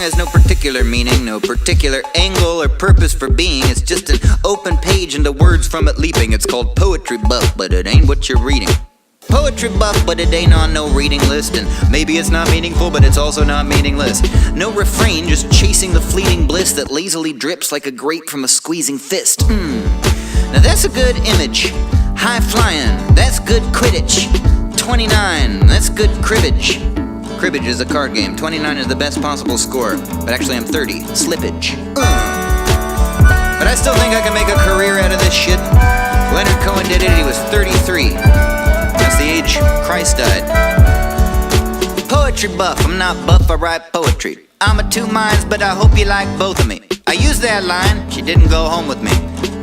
has no particular meaning, no particular angle or purpose for being. It's just an open page and the words from it leaping. It's called poetry buff, but it ain't what you're reading. Poetry buff, but it ain't on no reading list. And maybe it's not meaningful, but it's also not meaningless. No refrain, just chasing the fleeting bliss that lazily drips like a grape from a squeezing fist. Now that's a good image. High flying, that's good Quidditch. 29, that's good cribbage. Cribbage is a card game. 29 is the best possible score. But actually I'm 30. Slippage. But I still think I can make a career out of this shit. Leonard Cohen did it, he was 33. That's the age Christ died. Poetry buff, I'm not buff, I write poetry. I'm of two minds, but I hope you like both of me. I used that line, she didn't go home with me.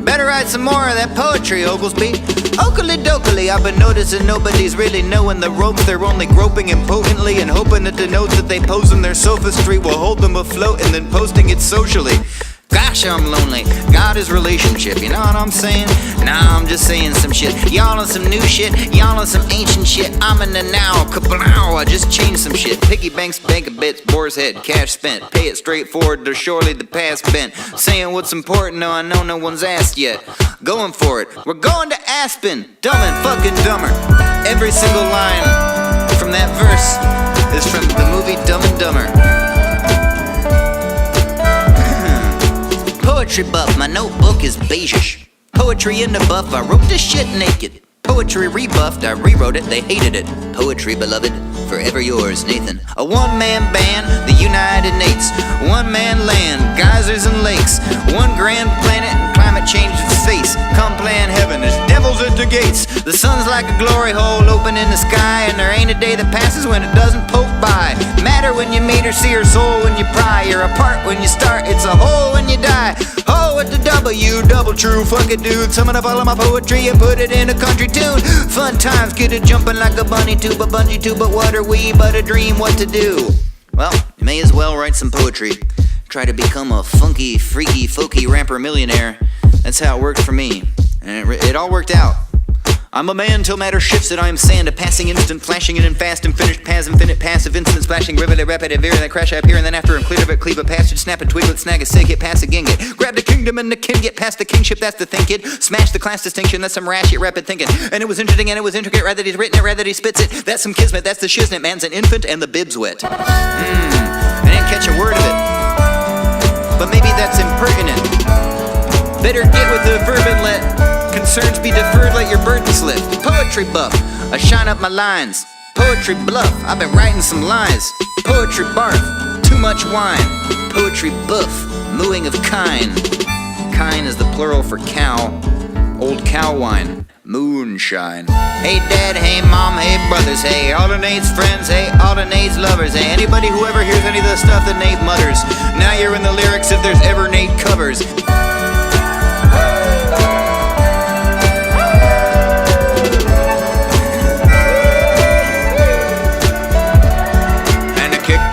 Better write some more of that poetry, Oglesby. Oakley dokley, I've been noticing nobody's really knowing the ropes. They're only groping impotently and hoping that the notes that they pose in their sophistry will hold them afloat and then posting it socially. Gosh, I'm lonely. God is relationship, you know what I'm saying? Nah, I'm just saying some shit. Y'all on some new shit, y'all on some ancient shit. I'm in the now, kablow, I just changed some shit. Piggy banks, bank of bits, boar's head, cash spent. Pay it straightforward, there's surely the past bent. Saying what's important, no, I know no one's asked yet. Going for it, we're going to Aspen. Dumb and fucking dumber. Every single line from that verse is from the movie Dumb and Dumber. Poetry buff, my notebook is beige-ish. Poetry in the buff, I wrote this shit naked. Poetry rebuffed, I rewrote it, they hated it. Poetry beloved, forever yours, Nathan. A one-man band, the United Nates. One-man land, geysers and lakes. One grand planet and climate change its face. Come plan heaven, there's devils at the gates. The sun's like a glory hole open in the sky, and there ain't a day that passes when it doesn't poke by. Matter when you meet or see her soul when you pry. You're apart when you start, it's a hole when you die. Oh, with the W, double true, fuck it dude. Summon up all of my poetry and put it in a country tune. Fun times, get it jumping like a bunny tube, a bungee tube, but what are we but a dream what to do? Well, you may as well write some poetry. Try to become a funky, freaky, folky rapper millionaire. That's how it worked for me. And it all worked out. I'm a man till matter shifts that I am sand, a passing instant, flashing in and fast and finished, paths infinite, passive instant, splashing, riveted, rapid, virulent, crash I appear, and then after I'm clear of it, cleave a passage, snap a twiglet, snag a sig, hit, pass again, get, grab the kingdom and the kin, get past the kingship, that's the thing, kid, smash the class distinction, that's some rash, yet rapid thinking, and it was interesting and it was intricate, rather he's written it, rather he spits it, that's some kismet, that's the shiznit, man's an infant and the bib's wet. I didn't catch a word of it, but maybe that's impertinent. Better get with the verb and let concerns be deferred, let your burdens lift. Poetry buff, I shine up my lines. Poetry bluff, I've been writing some lies. Poetry barf, too much wine. Poetry buff, mooing of kine. Kine is the plural for cow. Old cow wine, moonshine. Hey dad, hey mom, hey brothers, hey alternates friends, hey alternates lovers, hey anybody who ever hears any of the stuff that Nate mutters. Now you're in the lyrics if there's ever Nate covers.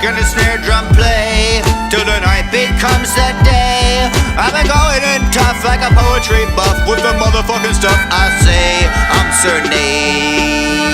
And the snare drum play till the night becomes the day. I've been going in tough like a poetry buff with the motherfucking stuff I say. I'm Sir Nate.